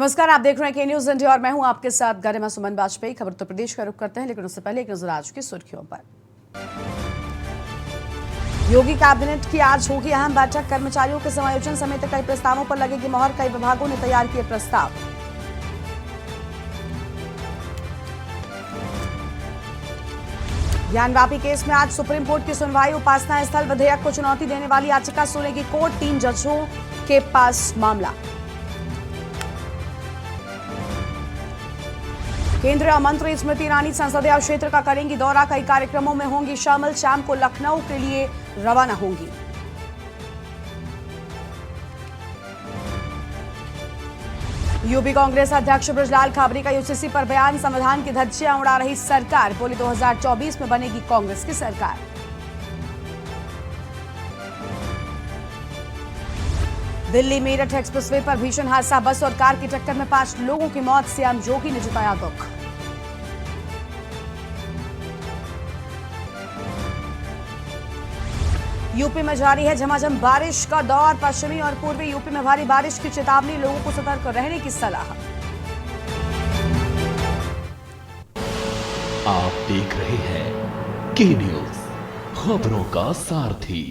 नमस्कार, आप देख रहे हैं के न्यूज इंडिया और मैं हूं आपके साथ गरिमा सुमन वाजपेयी। खबर उत्तर प्रदेश का रुख करते हैं, लेकिन उससे पहले एक नजर आज की सुर्खियों पर। योगी कैबिनेट की आज होगी अहम बैठक। कर्मचारियों के समायोजन समेत कई प्रस्तावों पर लगेगी मोहर। कई विभागों ने तैयार किए प्रस्ताव। ज्ञानवापी केस में आज सुप्रीम कोर्ट की सुनवाई। उपासना स्थल विधेयक को चुनौती देने वाली याचिका सुनेगी कोर्ट। 3 जजों के पास मामला। केंद्रीय मंत्री स्मृति ईरानी संसदीय क्षेत्र का करेंगी दौरा। कई कार्यक्रमों में होंगी शामिल। शाम को लखनऊ के लिए रवाना होंगी। यूपी कांग्रेस अध्यक्ष बृजलाल खाबरी का यूसीसी पर बयान। संविधान की धज्जियां उड़ा रही सरकार। बोली 2024 में बनेगी कांग्रेस की सरकार। दिल्ली मेरठ एक्सप्रेसवे पर भीषण हादसा। बस और कार की टक्कर में 5 लोगों की मौत। सीएम योगी ने जताया दुख। यूपी में जारी है झमाझम बारिश का दौर। पश्चिमी और पूर्वी यूपी में भारी बारिश की चेतावनी। लोगों को सतर्क रहने की सलाह। आप देख रहे हैं के न्यूज, खबरों का सारथी।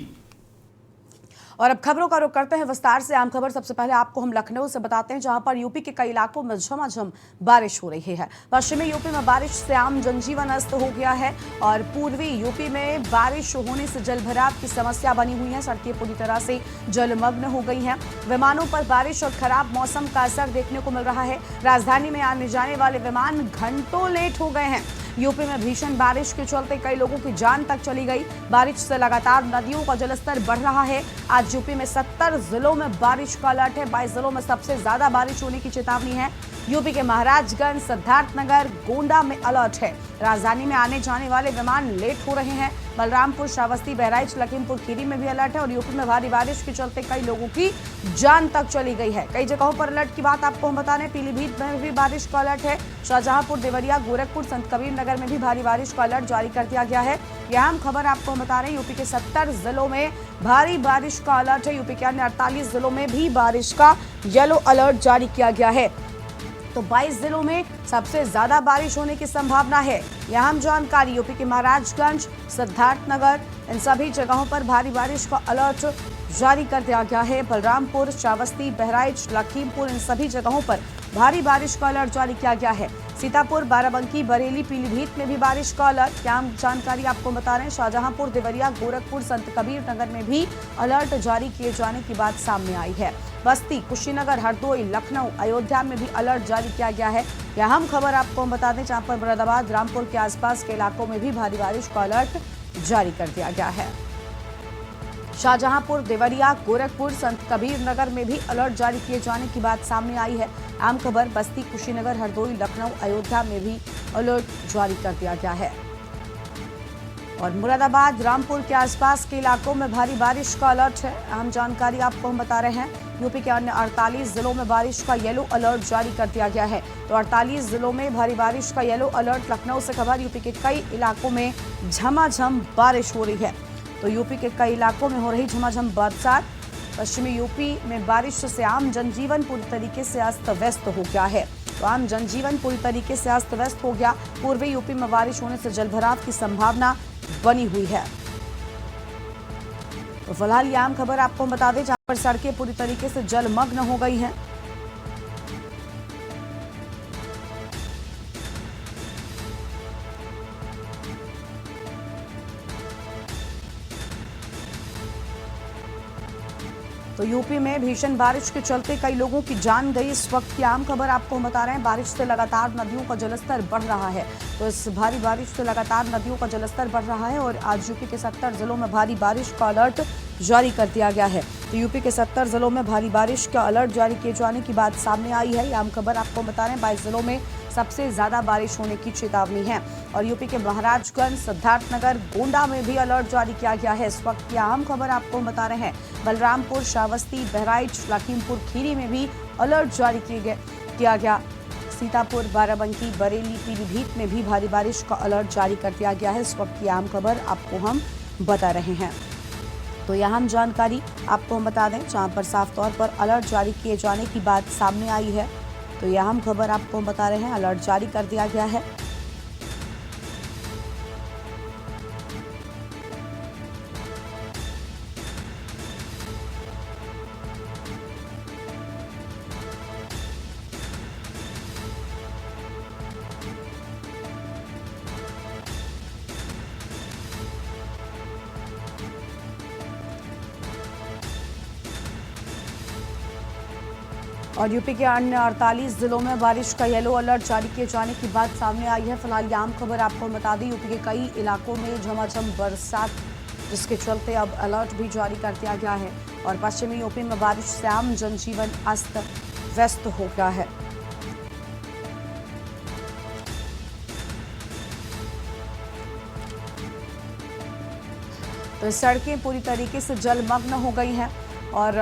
और अब खबरों का रुख करते हैं विस्तार से। आम खबर सबसे पहले आपको हम लखनऊ से बताते हैं, जहां पर यूपी के कई इलाकों में झमाझम बारिश हो रही है। पश्चिमी यूपी में बारिश से आम जनजीवन अस्त हो गया है और पूर्वी यूपी में बारिश होने से जलभराव की समस्या बनी हुई है। सड़कें पूरी तरह से जलमग्न हो गई हैं। विमानों पर बारिश और खराब मौसम का असर देखने को मिल रहा है। राजधानी में आने जाने वाले विमान घंटों लेट हो गए हैं। यूपी में भीषण बारिश के चलते कई लोगों की जान तक चली गई। बारिश से लगातार नदियों का जलस्तर बढ़ रहा है। आज यूपी में 70 जिलों में बारिश का अलर्ट है। 22 जिलों में सबसे ज्यादा बारिश होने की चेतावनी है। यूपी के महाराजगंज, सिद्धार्थनगर, गोंडा में अलर्ट है। राजधानी में आने जाने वाले विमान लेट हो रहे हैं। बलरामपुर, श्रावस्ती, बहराइच, लखीमपुर खीरी में भी अलर्ट है और यूपी में भारी बारिश के चलते कई लोगों की जान तक चली गई है। कई जगहों पर अलर्ट की बात आपको हम बता रहे हैं। पीलीभीत में भी बारिश का अलर्ट है। शाहजहांपुर, देवरिया, गोरखपुर, संत कबीर नगर में भी भारी बारिश का अलर्ट जारी कर दिया गया है। यह अहम खबर आपको बता रहे हैं। यूपी के 70 जिलों में भारी बारिश का अलर्ट है। यूपी के अन्य 48 जिलों में भी बारिश का येलो अलर्ट जारी किया गया है। तो 22 जिलों में सबसे ज्यादा बारिश होने की संभावना है। यह अहम जानकारी। यूपी के महाराजगंज, सिद्धार्थनगर, इन सभी जगहों पर भारी बारिश का अलर्ट जारी कर दिया गया है। बलरामपुर, श्रावस्ती, बहराइच, लखीमपुर, इन सभी जगहों पर भारी बारिश का अलर्ट जारी किया गया है। सीतापुर, बाराबंकी, बरेली, पीलीभीत में भी बारिश का अलर्ट। क्या जानकारी आपको बता रहे हैं। शाहजहांपुर, देवरिया, गोरखपुर, संत कबीर नगर में भी अलर्ट जारी किए जाने की बात सामने आई है। बस्ती, कुशीनगर, हरदोई, लखनऊ, अयोध्या में भी अलर्ट जारी किया गया है। यह अहम खबर आपको हम बता दें, जहां पर मुरादाबाद, रामपुर के आसपास के इलाकों में भी भारी बारिश का अलर्ट जारी कर दिया गया है। शाहजहांपुर, देवरिया, गोरखपुर, संत कबीर नगर में भी अलर्ट जारी किए जाने की बात सामने आई है। आम खबर बस्ती, कुशीनगर, हरदोई, लखनऊ, अयोध्या में भी अलर्ट जारी कर दिया गया है। और मुरादाबाद, रामपुर के आसपास के इलाकों में भारी बारिश का अलर्ट है। अहम जानकारी आपको हम बता रहे हैं। यूपी के अन्य 48 जिलों में बारिश का येलो अलर्ट जारी कर दिया गया है। तो 48 जिलों में भारी बारिश का येलो अलर्ट। लखनऊ से खबर, यूपी के कई इलाकों में झमाझम बारिश हो रही है। तो यूपी के कई इलाकों में हो रही झमाझम बरसात। पश्चिमी यूपी में बारिश से आम जनजीवन पूरी तरीके से अस्त व्यस्त हो गया है। तो आम जनजीवन पूरी तरीके से अस्त व्यस्त हो गया। पूर्वी यूपी में बारिश होने से जलभराव की संभावना बनी हुई है। तो फिलहाल ये आम खबर आपको हम बता दें, जहां पर सड़कें पूरी तरीके से जलमग्न हो गई हैं। तो यूपी में भीषण बारिश के चलते कई लोगों की जान गई। इस वक्त की आम खबर आपको हम बता रहे हैं। बारिश से लगातार नदियों का जलस्तर बढ़ रहा है। तो इस भारी बारिश से लगातार नदियों का जलस्तर बढ़ रहा है और आज यूपी के 70 जिलों में भारी बारिश का अलर्ट जारी कर दिया गया है। तो यूपी के 70 जिलों में भारी बारिश का अलर्ट जारी किए जाने की बात सामने आई है। ये आम खबर आपको बता रहे हैं। 22 जिलों में सबसे ज्यादा बारिश होने की चेतावनी है। और यूपी के महाराजगंज, सिद्धार्थनगर, गोंडा में भी अलर्ट जारी किया गया है। इस वक्त की अहम खबर आपको हम बता रहे हैं। बलरामपुर, श्रावस्ती, बहराइच, लखीमपुर खीरी में भी अलर्ट जारी किया गया। सीतापुर, बाराबंकी, बरेली, पीलीभीत में भी भारी बारिश का अलर्ट जारी कर दिया गया है। इस वक्त की अहम खबर आपको हम बता रहे हैं। तो यह अहम जानकारी आपको हम बता दें, जहां पर साफ तौर पर अलर्ट जारी किए जाने की बात सामने आई है। तो ये अहम खबर आपको हम बता रहे हैं, अलर्ट जारी कर दिया गया है। और यूपी के अन्य 48 जिलों में बारिश का येलो अलर्ट जारी किए जाने की बात सामने आई है। फिलहाल ये आम खबर आपको बता दें, यूपी के कई इलाकों में झमाझम बरसात, जिसके चलते अब अलर्ट भी जारी कर दिया गया है। और पश्चिमी यूपी में बारिश से आम जनजीवन अस्त व्यस्त हो गया है। तो सड़कें पूरी तरीके से जलमग्न हो गई हैं और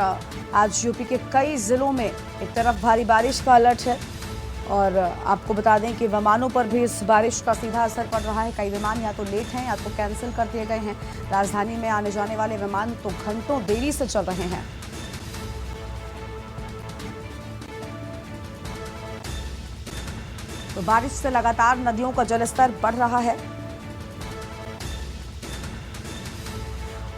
आज यूपी के कई जिलों में एक तरफ भारी बारिश का अलर्ट है और आपको बता दें कि विमानों पर भी इस बारिश का सीधा असर पड़ रहा है। कई विमान या तो लेट हैं या तो कैंसिल कर दिए गए हैं। राजधानी में आने जाने वाले विमान तो घंटों देरी से चल रहे हैं। तो बारिश से लगातार नदियों का जलस्तर बढ़ रहा है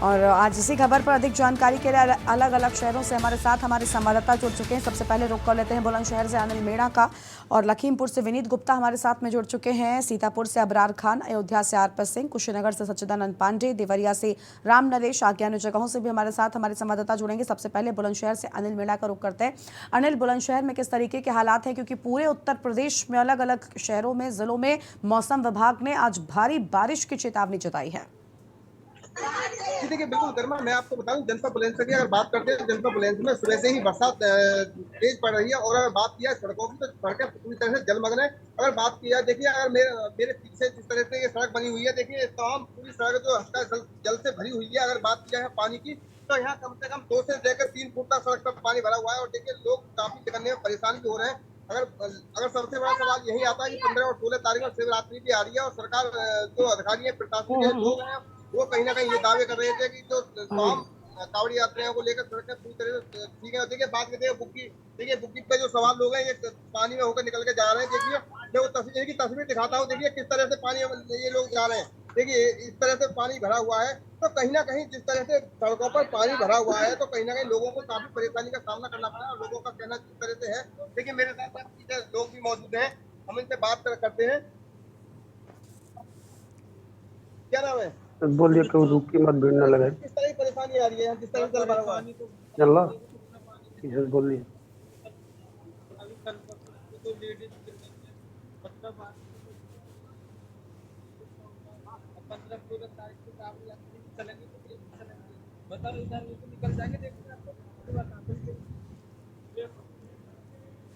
और आज इसी खबर पर अधिक जानकारी के लिए अलग अलग शहरों से हमारे साथ हमारे संवाददाता जुड़ चुके हैं। सबसे पहले रुक कर लेते हैं बुलंदशहर से अनिल मेड़ा का, और लखीमपुर से विनीत गुप्ता हमारे साथ में जुड़ चुके हैं। सीतापुर से अबरार खान, अयोध्या से आरपी सिंह, कुशीनगर से सच्चिदानंद पांडे, देवरिया से राम नरेश, आगे अन्य जगहों से भी हमारे साथ हमारे संवाददाता जुड़ेंगे। सबसे पहले बुलंदशहर से अनिल मेड़ा का रुख करते हैं। अनिल, बुलंदशहर में किस तरीके के हालात हैं, क्योंकि पूरे उत्तर प्रदेश में अलग अलग शहरों में, जिलों में मौसम विभाग ने आज भारी बारिश की चेतावनी जताई है। देखिए, बिल्कुल गर्मा, मैं आपको बताऊं, जनपद बुलंदशहर की अगर बात करते हैं, जनपद बुलंदशहर में सुबह से ही बरसात तेज पड़ रही है। और अगर बात किया सड़कों की, तो सड़कें पूरी तरह से जलमग्न है। अगर बात किया, देखिए, अगर मेरे पीछे जिस तरह से ये सड़क बनी हुई है, देखिए तमाम पूरी सड़क जो हल्का जल से भरी हुई है। अगर बात किया है पानी की, तो यहाँ कम से कम 2 से लेकर 3 फुट तक सड़क पर पानी भरा हुआ है। और देखिए, लोग काफी निकलने में परेशान भी हो रहे हैं। अगर सबसे बड़ा सवाल यही आता है कि 15 और 16 तारीख को शिवरात्रि भी आ रही है और सरकार जो अधिकारी है, प्रशासनिक लोग हैं, वो कहीं ना कहीं ये दावे कर रहे थे कि जो तमाम कांवड़ी यात्रियों को लेकर सड़कें पूरी तरह से ठीक है। देखिए, बात करते हैं बुक्की पे जो सवाल लोग हैं, ये पानी में होकर निकल के जा रहे हैं। देखिए, मैं वो तस्वीर दिखाता हूँ। देखिए किस तरह से पानी में ये लोग जा रहे हैं। देखिए, इस तरह से पानी भरा हुआ है। तो कहीं ना कहीं जिस तरह से सड़कों पर पानी भरा हुआ है, तो कहीं ना कहीं लोगों को काफी परेशानी का सामना करना पड़ा है। और लोगों का कहना जिस तरह से है, देखिए मेरे साथ लोग भी मौजूद हैं, हम इनसे बात करते हैं। क्या नाम है? बोलिए, क्यों रुक के मत भीड़ न लगे। किस तरह की परेशानी आ रही है? किस तरह से चल रहा बोलिए।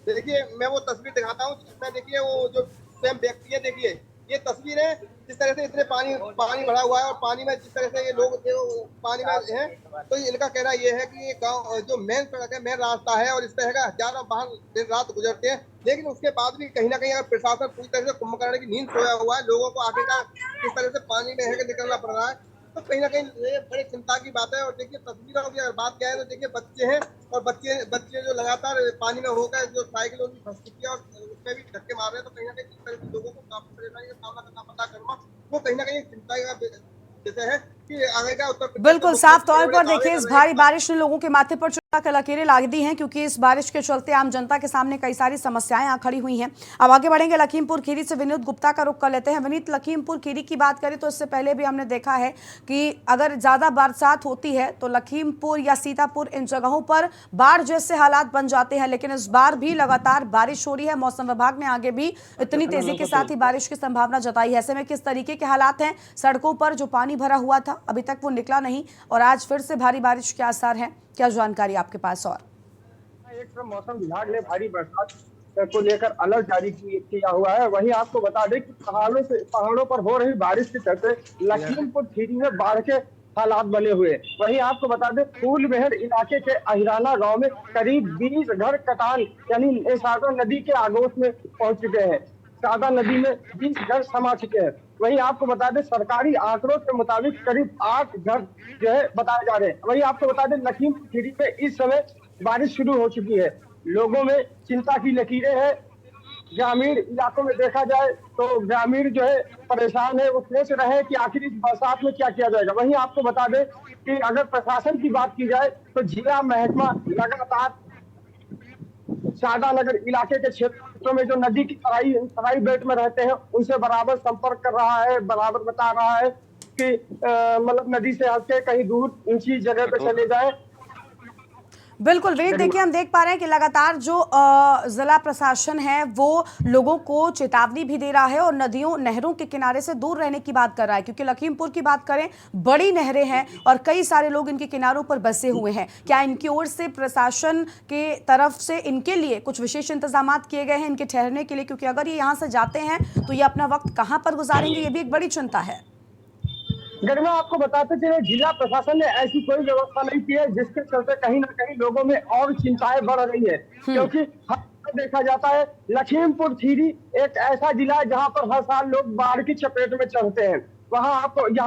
देखिए, मैं वो तस्वीर दिखाता हूँ जिसमें, देखिए, वो जो स्वयं व्यक्ति है, देखिए ये तस्वीर है जिस तरह से इतने पानी भरा हुआ है। और पानी में जिस तरह से ये लोग पानी में हैं, तो इनका कहना ये है कि ये गांव जो मेन सड़क है, मेन रास्ता है, और इस तरह का हजारों वाहन दिन रात गुजरते हैं। लेकिन उसके बाद भी कहीं ना कहीं अगर प्रशासन पूरी तरह से कुंभकर्ण की नींद सोया हुआ है, लोगों को आखिरकार किस तरह से पानी में है निकलना पड़ रहा है, तो कहीं ना कहीं ये बड़ी चिंता की बात है। और देखिए, तस्वीरों की अगर बात किया है, तो देखिए बच्चे हैं, और बच्चे जो लगातार पानी में होकर जो साइकिल उनकी फंस चुकी है और उसमें भी धक्के मार रहे हैं। तो कहीं ना कहीं जिस तरह से लोगों को काफी परेशानी का सामना करना पड़ता है, वो कहीं ना कहीं चिंता का जैसे है कि आगे का उत्तर प्रदेश बिल्कुल साफ तौर पर देखिए, इस भारी बारिश ने लोगों के माथे पर के लकीरें ला दी हैं, क्योंकि इस बारिश के चलते आम जनता के सामने कई सारी समस्याएं आ खड़ी हुई हैं। अब आगे बढ़ेंगे, लखीमपुर खीरी से विनीत गुप्ता का रुख कर लेते हैं। विनीत, लखीमपुर खीरी की बात करें तो इससे पहले भी हमने देखा है कि अगर ज्यादा बरसात होती है तो लखीमपुर या सीतापुर, इन जगहों पर बाढ़ जैसे हालात बन जाते हैं। लेकिन इस बार भी लगातार बारिश हो रही है। मौसम विभाग ने आगे भी इतनी तेजी के साथ ही बारिश की संभावना जताई है। ऐसे में किस तरीके के हालात हैं सड़कों पर? जो पानी भरा हुआ था अभी तक वो निकला नहीं, और आज फिर से भारी बारिश के आसार हैं, क्या जानकारी आपके पास? और एक तरफ मौसम विभाग ने भारी बरसात को लेकर अलर्ट जारी किया हुआ है। वहीं आपको बता दें कि पहाड़ों पर हो रही बारिश के चलते लखीमपुर खीरी में बाढ़ के हालात बने हुए। वहीं आपको बता दें, फूलबेहड़ इलाके के अहिराना गांव में करीब 20 घर कटान यानी सादा नदी के आगोश में पहुंच चुके हैं। सादा नदी में 20 घर समा चुके हैं। वहीं आपको बता दें, सरकारी आंकड़ों के मुताबिक करीब 8 घर जो है बताए जा रहे हैं। वहीं आपको बता दें, लखीमपुर खीरी में इस समय बारिश शुरू हो चुकी है। लोगों में चिंता की लकीरें हैं। ग्रामीण इलाकों में देखा जाए तो ग्रामीण जो है परेशान है, वो सोच रहे हैं कि आखिर इस बरसात में क्या किया जाएगा। वहीं आपको बता दें कि अगर प्रशासन की बात की जाए तो जिला महकमा लगातार शारदा नगर इलाके के क्षेत्रों में जो नदी की तराई बेल्ट में रहते हैं उनसे बराबर संपर्क कर रहा है, बराबर बता रहा है कि मतलब नदी से हटके कहीं दूर ऊंची जगह पे चले जाए। बिल्कुल वेद, देखिए हम देख पा रहे हैं कि लगातार जो जिला प्रशासन है वो लोगों को चेतावनी भी दे रहा है और नदियों नहरों के किनारे से दूर रहने की बात कर रहा है, क्योंकि लखीमपुर की बात करें बड़ी नहरें हैं और कई सारे लोग इनके किनारों पर बसे हुए हैं। क्या इनकी ओर से प्रशासन के तरफ से इनके लिए कुछ विशेष इंतजाम किए गए हैं इनके ठहरने के लिए, क्योंकि अगर ये यहाँ से जाते हैं तो ये अपना वक्त कहाँ पर गुजारेंगे, ये भी एक बड़ी चिंता है। गरिमा, आपको बताते चले जिला प्रशासन ने ऐसी कोई व्यवस्था नहीं की है, जिसके चलते कहीं ना कहीं लोगों में और चिंताएं बढ़ रही है। क्योंकि देखा जाता है लखीमपुर खीरी एक ऐसा जिला है जहां पर हर साल लोग बाढ़ की चपेट में चढ़ते हैं। यहाँ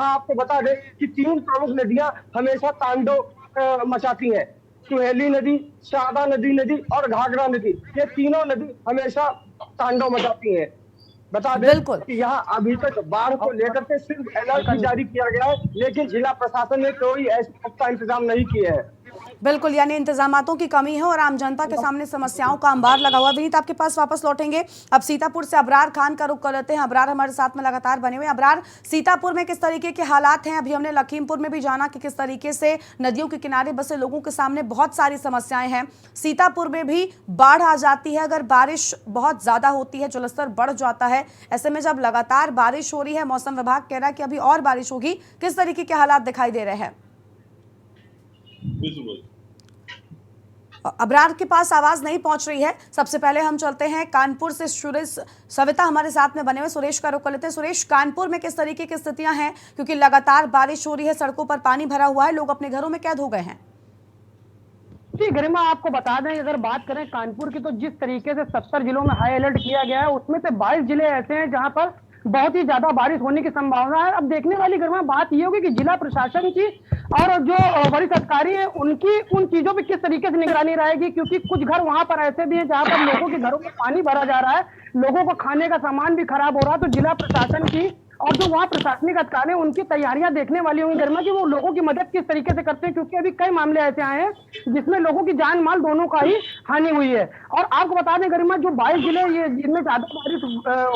आपको बता दें कि 3 प्रमुख नदियां हमेशा तांडव मचाती हैं। सुहेली नदी, शारदा नदी और घाघरा नदी, ये तीनों नदी हमेशा तांडव मचाती हैं। बता दें कि यहाँ अभी तक बाढ़ को लेकर के सिर्फ अलर्ट जारी किया गया है, लेकिन जिला प्रशासन ने कोई ऐसा पुख्ता इंतजाम नहीं किए हैं। बिल्कुल, यानी इंतजामातों की कमी है और आम जनता के सामने समस्याओं का अंबार लगा हुआ। विनीत, आपके पास वापस लौटेंगे। अब सीतापुर से अबरार खान का रुख कर लेते हैं। अबरार हमारे साथ में लगातार बने हुए। अबरार, सीतापुर में किस तरीके के हालात हैं? अभी हमने लखीमपुर में भी जाना कि किस तरीके से नदियों के किनारे बसे लोगों के सामने बहुत सारी समस्याएं हैं। सीतापुर में भी बाढ़ आ जाती है अगर बारिश बहुत ज्यादा होती है, जलस्तर बढ़ जाता है। ऐसे में जब लगातार बारिश हो रही है, मौसम विभाग कह रहा है कि अभी और बारिश होगी, किस तरीके के हालात दिखाई दे रहे हैं? अबरार के पास आवाज नहीं पहुंच रही है। सबसे पहले हम चलते हैं कानपुर से। सुरेश सविता हमारे साथ में बने हुए, सुरेश का रुख कर लेते हैं। सुरेश, कानपुर में किस तरीके की स्थितियां हैं, क्योंकि लगातार बारिश हो रही है, सड़कों पर पानी भरा हुआ है, लोग अपने घरों में कैद हो गए हैं? जी गरिमा, आपको बता दें अगर बात करें कानपुर की तो जिस तरीके से 70 जिलों में हाई अलर्ट किया गया है उसमें से 22 जिले ऐसे हैं जहां पर बहुत ही ज्यादा बारिश होने की संभावना है। अब देखने वाली गरिमा बात यह होगी कि जिला प्रशासन की और जो वरिष्ठ अधिकारी हैं उनकी उन चीजों पे किस तरीके से निगरानी रहेगी, क्योंकि कुछ घर वहां पर ऐसे भी हैं जहां पर लोगों के घरों में पानी भरा जा रहा है, लोगों को खाने का सामान भी खराब हो रहा है। तो जिला प्रशासन की और जो वहाँ प्रशासनिक अधिकारी हैं उनकी तैयारियां देखने वाली होंगी गरिमा कि वो लोगों की मदद किस तरीके से करते हैं, क्योंकि अभी कई मामले ऐसे आए हैं जिसमें लोगों की जान माल दोनों का ही हानि हुई है। और आपको बता दें गरिमा, जो 22 जिले ये जिनमें ज्यादा बारिश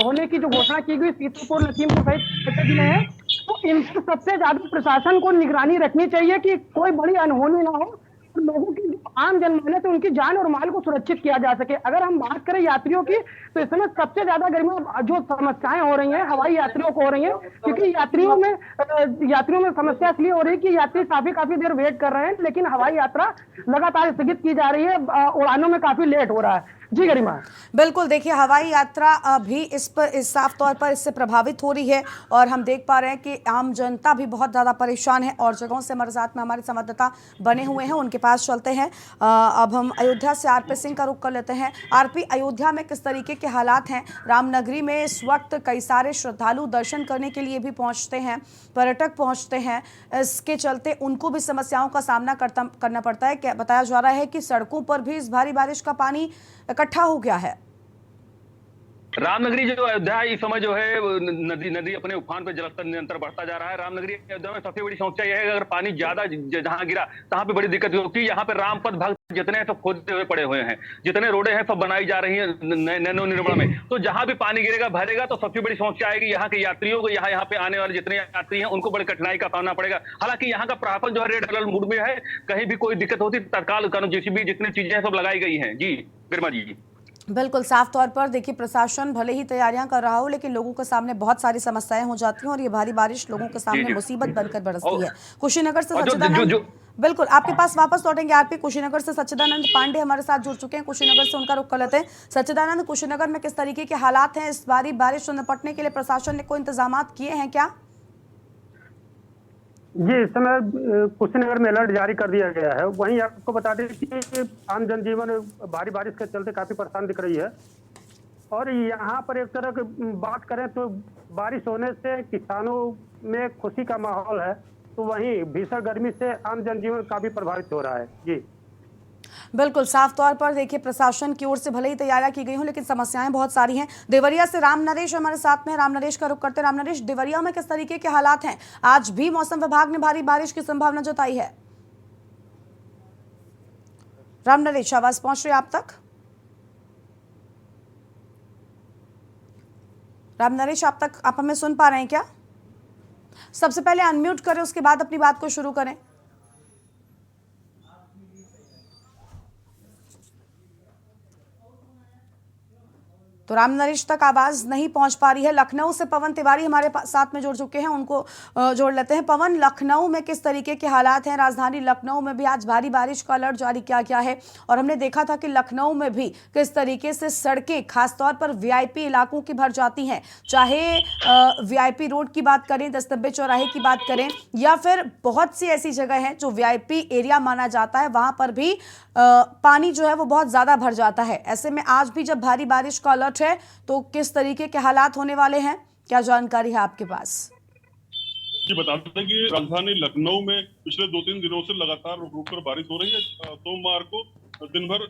होने की जो घोषणा की गई, सीतापुर, लखीमपुर सहित 6 जिले हैं, तो इनसे सबसे ज्यादा प्रशासन को निगरानी रखनी चाहिए कि कोई बड़ी अनहोनी ना हो, लोगों की आम जनमानस से उनकी जान और माल को सुरक्षित किया जा सके। अगर हम बात करें यात्रियों की तो इस समय सबसे ज्यादा गरिमा जो समस्याएं हो रही हैं हवाई यात्रियों को हो रही हैं, क्योंकि यात्रियों में समस्या इसलिए हो रही है कि यात्री काफी देर वेट कर रहे हैं, लेकिन हवाई यात्रा लगातार स्थगित की जा रही है, उड़ानों में काफी लेट हो रहा है। जी गरिमा, बिल्कुल, देखिए हवाई यात्रा भी इस साफ तौर पर इससे प्रभावित हो रही है और हम देख पा रहे हैं कि आम जनता भी बहुत ज़्यादा परेशान है और जगहों से हमारे साथ में हमारे संवाददाता बने हुए हैं, उनके पास चलते हैं। अब हम अयोध्या से आरपी सिंह का रुख कर लेते हैं। आरपी, अयोध्या में किस तरीके के हालात हैं? रामनगरी में इस वक्त कई सारे श्रद्धालु दर्शन करने के लिए भी पहुँचते हैं, पर्यटक पहुँचते हैं, इसके चलते उनको भी समस्याओं का सामना करना पड़ता है। क्या बताया जा रहा है कि सड़कों पर भी इस भारी बारिश का पानी इकट्ठा हो गया है? रामनगरी जो अयोध्या इस समय जो है नदी अपने उफान पे जलस्तर निरंतर बढ़ता जा रहा है। रामनगरी अयोध्या में सबसे बड़ी समस्या यह है कि अगर पानी ज्यादा जहां गिरा तहां पे बड़ी दिक्कत होती है। यहाँ पे रामपथ भक्त जितने हैं सब खोदते हुए पड़े हुए हैं, जितने रोडे हैं सब बनाई जा रही है नैनो निर्माण में, तो जहां भी पानी गिरेगा भरेगा तो सबसे बड़ी समस्या आएगी यहाँ के यात्रियों को। यहाँ पे आने वाले जितने यात्री हैं उनको बड़ी कठिनाई का सामना पड़ेगा। हालांकि यहाँ का प्रशासन जो है रेड अलर्ट मूड में है, कहीं भी कोई दिक्कत होती तत्काल जेसीबी जितनी चीजें हैं सब लगाई गई है। जी गरिमा जी, बिल्कुल, साफ तौर पर देखिए प्रशासन भले ही तैयारियां कर रहा हो लेकिन लोगों के सामने बहुत सारी समस्याएं हो जाती हैं और ये भारी बारिश लोगों के सामने मुसीबत बनकर बरसती है। कुशीनगर से सच्चिदानंद, बिल्कुल आपके पास वापस लौटेंगे। आरपी, कुशीनगर से सच्चिदानंद पांडे हमारे साथ जुड़ चुके हैं, कुशीनगर से उनका रुख कर लेते हैं। सच्चिदानंद, कुशीनगर में किस तरीके के हालात हैं? इस भारी बारिश से निपटने के लिए प्रशासन ने कोई इंतजाम किए हैं क्या? जी, इस समय कुशीनगर में अलर्ट जारी कर दिया गया है। वहीं आपको बता दें कि आम जनजीवन भारी बारिश के चलते काफी परेशान दिख रही है और यहाँ पर एक तरह की बात करें तो बारिश होने से किसानों में खुशी का माहौल है, तो वहीं भीषण गर्मी से आम जनजीवन काफी प्रभावित हो रहा है। जी बिल्कुल, साफ तौर पर देखिए प्रशासन की ओर से भले ही तैयारियां की गई हों, लेकिन समस्याएं बहुत सारी हैं। देवरिया से राम नरेश हमारे साथ में, राम नरेश का रुख करते हैं। राम नरेश, देवरिया में किस तरीके के हालात हैं? आज भी मौसम विभाग ने भारी बारिश की संभावना जताई है। राम नरेश, आवाज पहुंच रही है आप तक? राम नरेश, आप हमें सुन पा रहे हैं क्या? सबसे पहले अनम्यूट करें, उसके बाद अपनी बात को शुरू करें। तो राम नरेश तक आवाज नहीं पहुंच पा रही है। लखनऊ से पवन तिवारी हमारे साथ में जुड़ चुके हैं, उनको जोड़ लेते हैं। पवन, लखनऊ में किस तरीके के हालात हैं? राजधानी लखनऊ में भी आज भारी बारिश का अलर्ट जारी किया गया है और हमने देखा था कि लखनऊ में भी किस तरीके से सड़कें खासतौर पर वीआईपी इलाकों की भर जाती हैं, चाहे वीआईपी रोड की बात करें, दस्तबे चौराहे की बात करें, या फिर बहुत सी ऐसी जगह हैं जो वीआईपी एरिया माना जाता है, वहां पर भी पानी जो है वो बहुत ज्यादा भर जाता है। ऐसे में आज भी जब भारी बारिश का अलर्ट है तो किस तरीके के हालात होने वाले हैं, क्या जानकारी है आपके पास? जी, बताते हैं कि राजधानी लखनऊ में पिछले 2-3 दिनों से लगातार रुक रुक कर बारिश हो रही है। सोमवार को दिन भर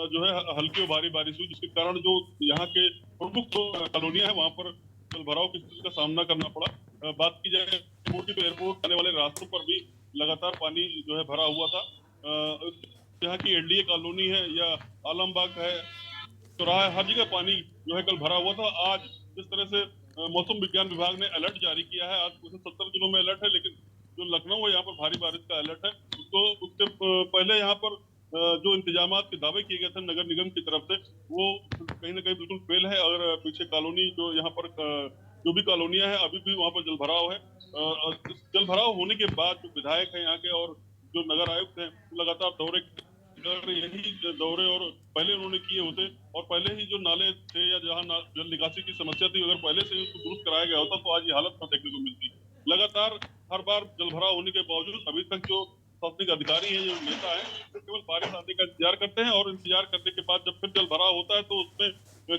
जो है हल्की और भारी बारिश हुई, जिसके कारण जो यहाँ के प्रमुख कॉलोनियां हैं वहां पर जलभराव की स्थिति का सामना करना पड़ा। बात की जाए एयरपोर्ट आने वाले रास्तों पर भी लगातार पानी जो है भरा हुआ था। यहाँ की एनडीए कॉलोनी है या आलमबाग है, चौराहा, हर जगह पानी जो है कल भरा हुआ था। आज जिस तरह से मौसम विज्ञान विभाग ने अलर्ट जारी किया है, आज 70 जिलों में अलर्ट है, लेकिन जो लखनऊ है यहाँ पर भारी बारिश का अलर्ट है। तो उससे पहले यहाँ पर जो इंतजामात के दावे किए गए थे नगर निगम की तरफ से, वो कहीं ना कहीं बिल्कुल फेल है। और पीछे कॉलोनी जो यहाँ पर जो भी कॉलोनियां हैं, अभी भी वहाँ पर जलभराव है। जलभराव होने के बाद जो विधायक है यहाँ के और जो नगर आयुक्त हैं, लगातार यही दौरे और पहले उन्होंने किए होते, और पहले ही जो नाले थे या जहाँ जल निकासी की समस्या थी, अगर पहले से उसको दुरुस्त कराया गया होता तो आज ये हालत न देखने को मिलती। लगातार हर बार जलभराव होने के बावजूद अभी तक जो प्रशासनिक अधिकारी है, जो नेता है, तो केवल बारिश आने का इंतजार करते हैं, और इंतजार करने के बाद जब फिर जलभराव होता है तो उसमें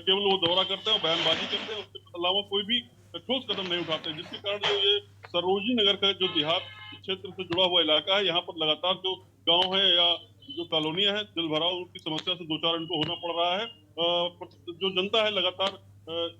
केवल वो दौरा करते हैं और बयानबाजी करते हैं, उसके अलावा कोई भी ठोस कदम नहीं उठाते। जिसके कारण जो ये सरोजनी नगर का जो देहात क्षेत्र से जुड़ा हुआ इलाका है, यहाँ पर लगातार जो गाँव है या जो कॉलोनियां हैं, जलभराव की समस्या से दो चार इनको होना पड़ रहा है। जो जनता है लगातार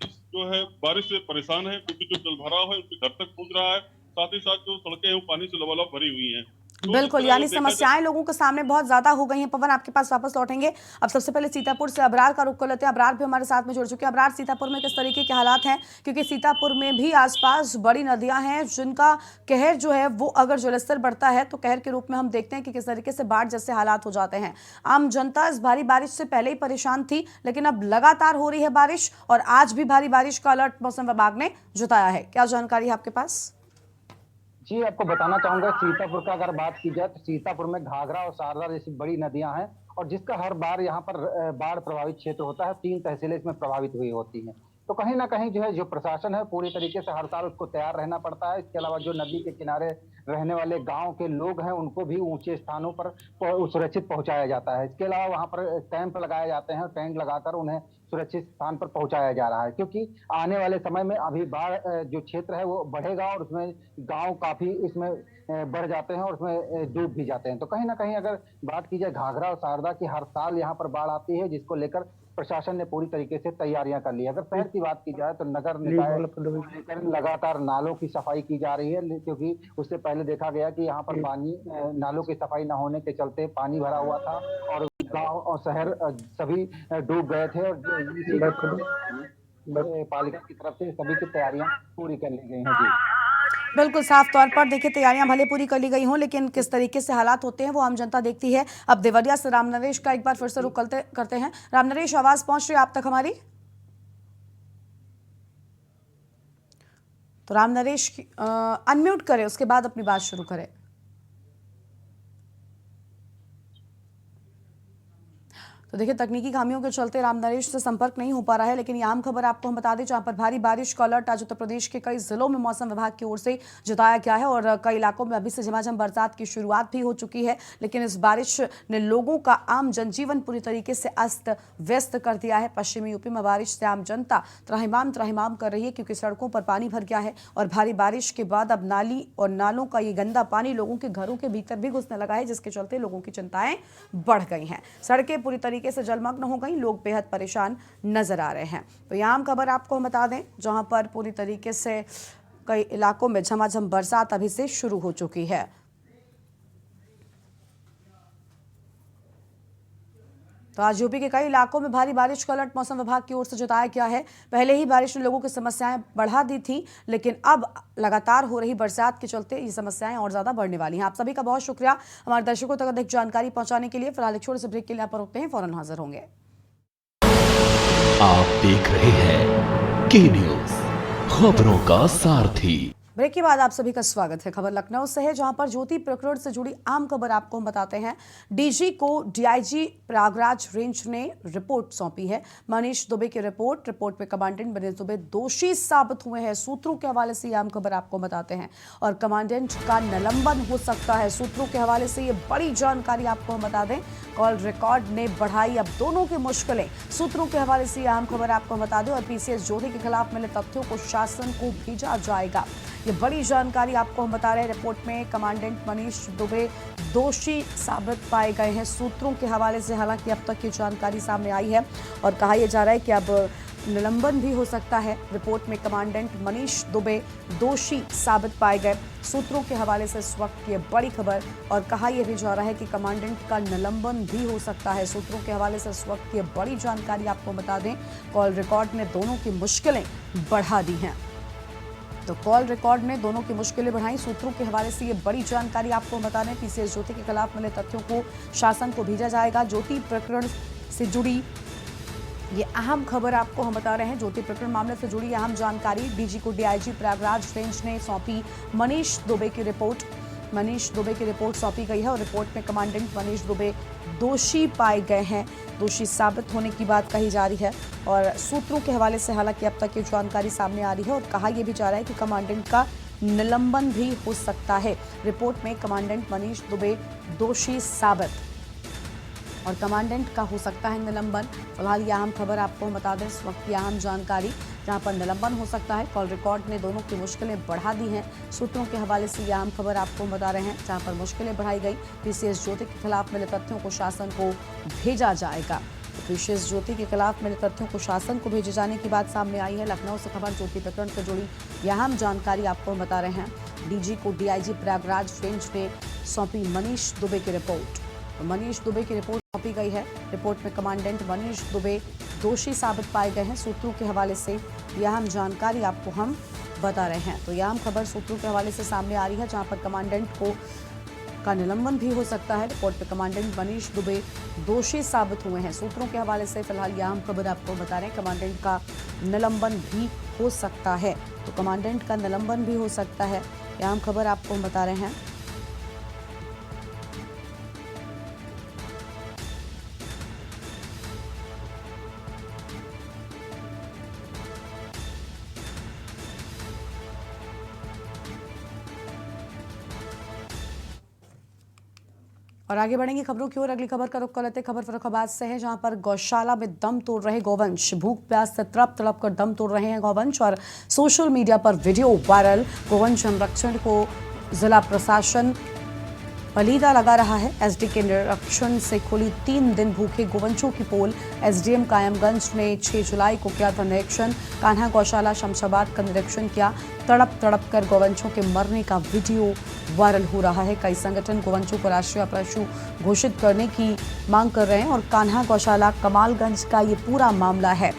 इस जो है बारिश से परेशान है, क्योंकि जो जलभराव है उसके घर तक पहुंच रहा है, साथ ही साथ जो सड़कें हैं वो पानी से लबालब भरी हुई हैं। बिल्कुल, यानी समस्याएं लोगों के सामने बहुत ज्यादा हो गई हैं। पवन, आपके पास वापस लौटेंगे। अब सबसे पहले सीतापुर से अबरार का रुख कर लेते हैं। अबरार भी हमारे साथ में जुड़ चुके हैं। अबरार, सीतापुर में किस तरीके के हालात हैं? क्योंकि सीतापुर में भी आसपास बड़ी नदियां हैं जिनका कहर जो है वो अगर जलस्तर बढ़ता है तो कहर के रूप में हम देखते हैं कि किस तरीके से बाढ़ जैसे हालात हो जाते हैं। आम जनता इस भारी बारिश से पहले ही परेशान थी, लेकिन अब लगातार हो रही है बारिश और आज भी भारी बारिश का अलर्ट मौसम विभाग ने जताया है। क्या जानकारी है आपके पास? जी, आपको बताना चाहूंगा, सीतापुर का अगर बात की जाए तो सीतापुर में घाघरा और शारदा जैसी बड़ी नदियां हैं, और जिसका हर बार यहाँ पर बाढ़ प्रभावित क्षेत्र होता है। 3 तहसीलें इसमें प्रभावित हुई होती हैं। तो कहीं ना कहीं जो है जो प्रशासन है पूरी तरीके से हर साल उसको तैयार रहना पड़ता है। इसके अलावा जो नदी के किनारे रहने वाले गांव के लोग हैं उनको भी ऊंचे स्थानों पर सुरक्षित पहुंचाया जाता है। इसके अलावा वहां पर कैंप लगाए जाते हैं, टेंट लगाकर उन्हें सुरक्षित स्थान पर पहुंचाया जा रहा है, क्योंकि आने वाले समय में अभी बाढ़ जो क्षेत्र है वो बढ़ेगा और उसमें गांव काफी इसमें बढ़ जाते हैं और उसमें डूब भी जाते हैं। तो कहीं ना कहीं अगर बात की जाए घाघरा और शारदा की, हर साल यहाँ पर बाढ़ आती है, जिसको लेकर प्रशासन ने पूरी तरीके से तैयारियां कर ली। अगर शहर की बात की जाए तो नगर निकाय लगातार नालों की सफाई की जा रही है, क्योंकि उससे पहले देखा गया कि यहाँ पर पानी नालों की सफाई न होने के चलते पानी भरा हुआ था और गांव और शहर सभी डूब गए थे, और पालिका की तरफ से सभी की तैयारियां पूरी कर ली गई हैं। जी बिल्कुल, साफ तौर पर देखिए तैयारियां भले पूरी कर ली गई हों, लेकिन किस तरीके से हालात होते हैं वो आम जनता देखती है। अब देवरिया से राम नरेश का एक बार फिर से रुख करते हैं। राम नरेश, आवाज पहुंच रही है आप तक हमारी? तो राम नरेश अनम्यूट करें, उसके बाद अपनी बात शुरू करें। तो तो देखिए, तकनीकी खामियों के चलते रामनरेश से संपर्क नहीं हो पा रहा है, लेकिन ये आम खबर आपको हम बता दें, जहां पर भारी बारिश का अलर्ट आज उत्तर प्रदेश के कई जिलों में मौसम विभाग की ओर से जताया गया है और कई इलाकों में अभी से झमाझम बरसात की शुरुआत भी हो चुकी है। लेकिन इस बारिश ने लोगों का आम जनजीवन पूरी तरीके से अस्त व्यस्त कर दिया है। पश्चिमी यूपी में बारिश से आम जनता त्राहिमाम कर रही है, क्योंकि सड़कों पर पानी भर गया है और भारी बारिश के बाद अब नाली और नालों का ये गंदा पानी लोगों के घरों के भीतर भी घुसने लगा है, जिसके चलते लोगों की चिंताएं बढ़ गई हैं। सड़कें पूरी तरीके से जलमग्न हो गई, लोग बेहद परेशान नजर आ रहे हैं। तो यह आम खबर आपको हम बता दें, जहां पर पूरी तरीके से कई इलाकों में झमाझम बरसात अभी से शुरू हो चुकी है। तो आज यूपी के कई इलाकों में भारी बारिश का अलर्ट मौसम विभाग की ओर से जताया गया है। पहले ही बारिश ने लोगों की समस्याएं बढ़ा दी थी, लेकिन अब लगातार हो रही बरसात के चलते ये समस्याएं और ज्यादा बढ़ने वाली हैं। आप सभी का बहुत शुक्रिया हमारे दर्शकों तक अधिक जानकारी पहुंचाने के लिए। फिलहाल एक छोटे से ब्रेक के लिए यहाँ पर रुकते हैं, फौरन हाजिर होंगे। आप देख रहे हैं के न्यूज, खबरों का सारथी। ब्रेक के बाद आप सभी का स्वागत है। खबर लखनऊ से है, जहां पर ज्योति प्रकरण से जुड़ी आम खबर आपको हम बताते हैं। डीजी को डीआईजी प्रयागराज रेंज ने रिपोर्ट सौंपी है। मनीष दुबे की रिपोर्ट में कमांडेंट मनीष दुबे दोषी साबित हुए हैं। सूत्रों के हवाले से ये आम खबर आपको बताते हैं और कमांडेंट का निलंबन हो सकता है। सूत्रों के हवाले से ये बड़ी जानकारी आपको हम बता दें। कॉल रिकॉर्ड ने बढ़ाई अब दोनों की मुश्किलें। सूत्रों के हवाले से ये आम खबर आपको बता दें और पीसीएस ज्योति के खिलाफ मिले तथ्यों को शासन को भेजा जाएगा। ये बड़ी जानकारी आपको हम बता रहे हैं। रिपोर्ट में कमांडेंट मनीष दुबे दोषी साबित पाए गए हैं। सूत्रों के हवाले से हालांकि अब तक ये जानकारी सामने आई है और कहा यह जा रहा है कि अब निलंबन भी हो सकता है। रिपोर्ट में कमांडेंट मनीष दुबे दोषी साबित पाए गए। सूत्रों के हवाले से इस वक्त ये बड़ी खबर और कहा यह भी जा रहा है कि कमांडेंट का निलंबन भी हो सकता है। सूत्रों के हवाले से इस वक्त ये बड़ी जानकारी आपको बता दें। कॉल रिकॉर्ड ने दोनों की मुश्किलें बढ़ा दी हैं। तो कॉल रिकॉर्ड ने दोनों की मुश्किलें बढ़ाई। सूत्रों के हवाले से ये बड़ी जानकारी आपको बता दें। पीसीएस ज्योति के खिलाफ मिले तथ्यों को शासन को भेजा जाएगा। ज्योति प्रकरण से जुड़ी ये अहम खबर आपको हम बता रहे हैं। ज्योति प्रकरण मामले से जुड़ी अहम जानकारी डीजी को डीआईजी प्रयागराज रेंज ने सौंपी। मनीष दुबे की रिपोर्ट सौंपी गई है और रिपोर्ट में कमांडेंट मनीष दुबे दोषी पाए गए हैं। दोषी साबित होने की बात कही जा रही है और सूत्रों के हवाले से हालांकि अब तक ये जानकारी सामने आ रही है और कहा यह भी जा रहा है कि कमांडेंट का निलंबन भी हो सकता है। रिपोर्ट में कमांडेंट मनीष दुबे दोषी साबित और कमांडेंट का हो सकता है निलंबन। फिलहाल यह अहम खबर आपको बता दें, इस वक्त की अहम जानकारी, जहां पर निलंबन हो सकता है। कॉल रिकॉर्ड ने दोनों की मुश्किलें बढ़ा दी हैं। सूत्रों के हवाले से यह अहम खबर आपको बता रहे हैं, जहां पर मुश्किलें बढ़ाई गई। पीसीएस ज्योति के खिलाफ मिले तथ्यों को शासन को भेजा जाएगा। पीसीएस ज्योति के खिलाफ मिले तथ्यों को शासन को भेजे जाने की बात सामने आई है। लखनऊ से खबर ज्योति प्रकरण से जुड़ी यह अहम जानकारी आपको बता रहे हैं। डीजी को डीआईजी प्रयागराज रेंज ने सौंपी मनीष दुबे की रिपोर्ट। मनीष दुबे की रिपोर्ट सौंपी गई है। रिपोर्ट में कमांडेंट मनीष दुबे दोषी साबित पाए गए हैं। सूत्रों के हवाले से यह अहम जानकारी आपको हम बता रहे हैं। तो यह अहम खबर सूत्रों के हवाले से सामने आ रही है, जहां पर कमांडेंट का निलंबन भी हो सकता है। रिपोर्ट में कमांडेंट मनीष दुबे दोषी साबित हुए हैं। सूत्रों के हवाले से फिलहाल यह अहम खबर आपको बता रहे हैं, कमांडेंट का निलंबन भी हो सकता है। तो कमांडेंट का निलंबन भी हो सकता है, यह अहम खबर आपको हम बता रहे हैं। और आगे बढ़ेंगे खबरों की ओर। अगली खबर का रुख कर लेते हैं। खबर फर्रुखाबाद से है, जहां पर गौशाला में दम तोड़ रहे गौवंश। भूख प्यास से तड़प तड़प कर दम तोड़ रहे हैं गौवंश और सोशल मीडिया पर वीडियो वायरल। गौवंश संरक्षण को जिला प्रशासन पलीदा लगा रहा है। एसडी के निरीक्षण से खुली 3 दिन भूखे गोवंशों की पोल। एसडीएम कायमगंज ने 6 जुलाई को किया था निरीक्षण। कान्हा गौशाला शमशाबाद का निरीक्षण किया। तड़प तड़प कर गौवंशों के मरने का वीडियो वायरल हो रहा है। कई संगठन गौवंशों को राष्ट्रीय पशु घोषित करने की मांग कर रहे हैं और कान्हा गौशाला कमालगंज का ये पूरा मामला है।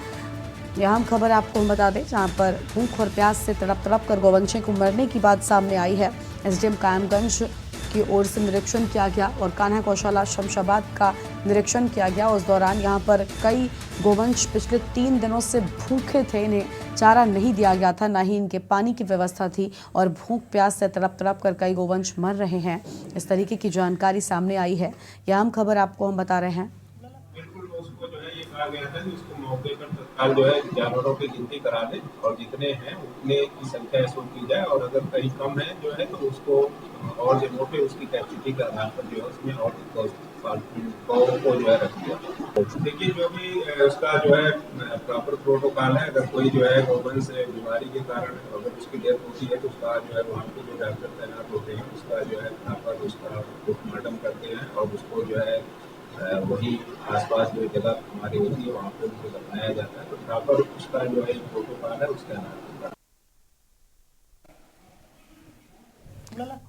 यह हम खबर आपको हम बता दें, जहां पर भूख और प्यास से तड़प तड़प कर गौवंशों को मरने की बात सामने आई है। एसडीएम कायमगंज की ओर से निरीक्षण किया गया और कान्हा गौशाला शमशाबाद का निरीक्षण किया गया। उस दौरान यहां पर कई गोवंश पिछले 3 दिनों से भूखे थे। इन्हें चारा नहीं दिया गया था, ना ही इनके पानी की व्यवस्था थी और भूख प्यास से तड़प तड़प कर कई गोवंश मर रहे हैं। इस तरीके की जानकारी सामने आई है। यह हम खबर आपको हम बता रहे हैं। कहा गया था कि उसको मौके पर तत्काल जो है जानवरों की गिनती करा दे और जितने हैं उतने की संख्या इसको की जाए और अगर कहीं कम है जो है तो उसको और जगहों पे उसकी कैपेसिटी के आधार पर जो है उसमें और गौओं को जो है रख दिया। देखिए जो भी उसका जो है प्रॉपर प्रोटोकॉल है, अगर कोई जो है गौवंश बीमारी के कारण अगर उसकी डेथ होती है तो उसका जो है वहाँ पे जो डॉक्टर तैनात होते हैं उसका जो है प्रॉपर उसका पोस्टमार्टम करते हैं और उसको जो है वही आसपास जो जगह हमारी होती है वहाँ पे उसको दफनाया जाता है। तो प्रॉपर उसका जो है प्रोटोकॉल है उसके आधार पर।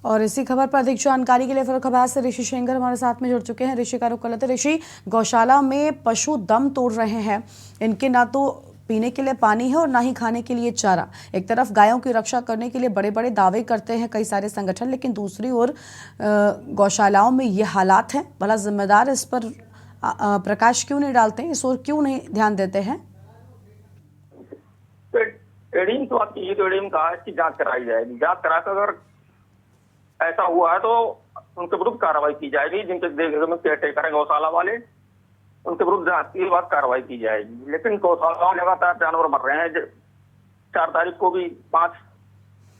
और इसी खबर पर अधिक जानकारी के लिए फर्रुखाबाद से ऋषि शेंगर हमारे साथ में जुड़ चुके हैं। ऋषि का रुख कर लेते हैं। ऋषि, गौशाला में पशु दम तोड़ रहे हैं, इनके ना तो पीने के लिए पानी है और ना ही खाने के लिए चारा। एक तरफ गायों की रक्षा करने के लिए बड़े बड़े दावे करते हैं कई सारे संगठन, लेकिन दूसरी ओर गौशालाओं में ये हालात हैं। भला जिम्मेदार इस पर प्रकाश क्यों नहीं डालते हैं, इस ओर क्यों नहीं ध्यान देते हैं? एडीएम तो आपकी एडीएम कहा है कि जांच कराई जाएगी। जांच कराकर अगर ऐसा हुआ है तो उनके विरुद्ध कार्रवाई की जाएगी। जिनके देखने में केयरटेकर है गौशाला वाले, उनके विरुद्ध जांच के बाद कार्रवाई की जाएगी। लेकिन गौशाला में लगातार जानवर मर रहे हैं। 4 तारीख को भी 5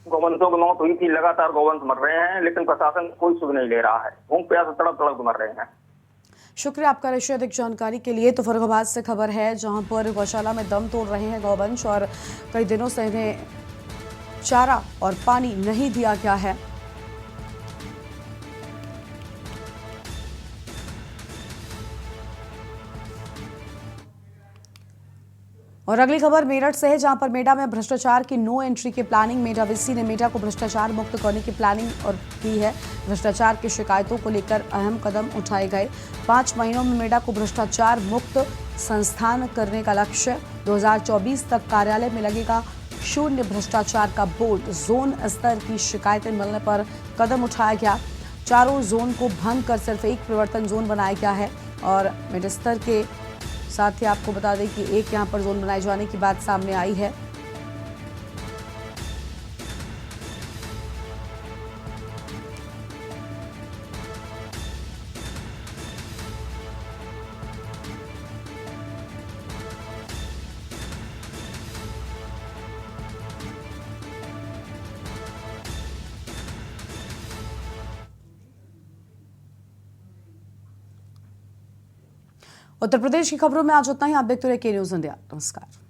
गौवंशों की मौत हुई थी। लगातार गौवंश मर रहे हैं, लेकिन प्रशासन कोई सुध नहीं ले रहा है। भूख प्यास तड़प तड़प मर रहे हैं। शुक्रिया आपका ऋषि अधिक जानकारी के लिए। तो फर्रुखाबाद से खबर है जहां पर गौशाला में दम तोड़ रहे हैं गौवंश और कई दिनों से इन्हें चारा और पानी नहीं दिया गया है। और अगली खबर मेरठ से है जहां पर मेडा में भ्रष्टाचार की नो एंट्री की प्लानिंग। मेडा वीसी ने मेडा को भ्रष्टाचार मुक्त करने की प्लानिंग और की है। भ्रष्टाचार की शिकायतों को लेकर अहम कदम उठाए गए। 5 महीनों में मेडा को भ्रष्टाचार मुक्त संस्थान करने का लक्ष्य। 2024 तक कार्यालय में लगेगा शून्य भ्रष्टाचार का बोर्ड। जोन स्तर की शिकायतें मिलने पर कदम उठाया गया। चारों जोन को भंग कर सिर्फ एक प्रवर्तन जोन बनाया गया है। और मिड स्तर के साथ ही आपको बता दें कि एक यहां पर जोन बनाए जाने की बात सामने आई है। उत्तर प्रदेश की खबरों में आज उतना ही। आप देखते रहिए के न्यूज़ इंडिया। नमस्कार।